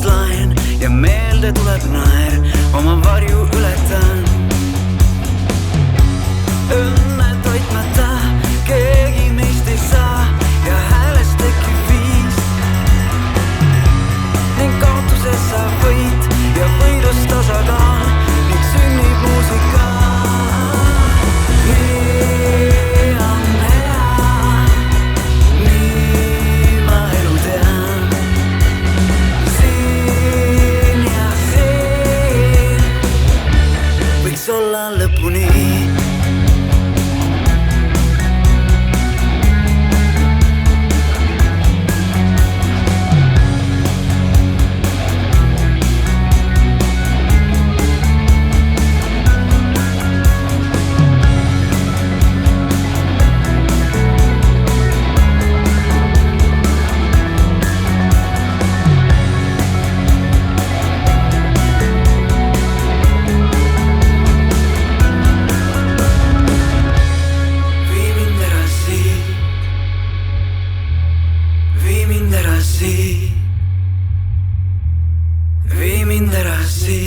laen ja meelde tuleb naer, oma varju ületan. Õnne toitmata keegi meist ei saa ja häälest tekib viis ning kaotuses saab võit ja võidust tasakaal ning sünnib muusika. Nii on hea, nii ma elu tean. Siin ja siin võiks olla lõpuni. Vii mind ära siit.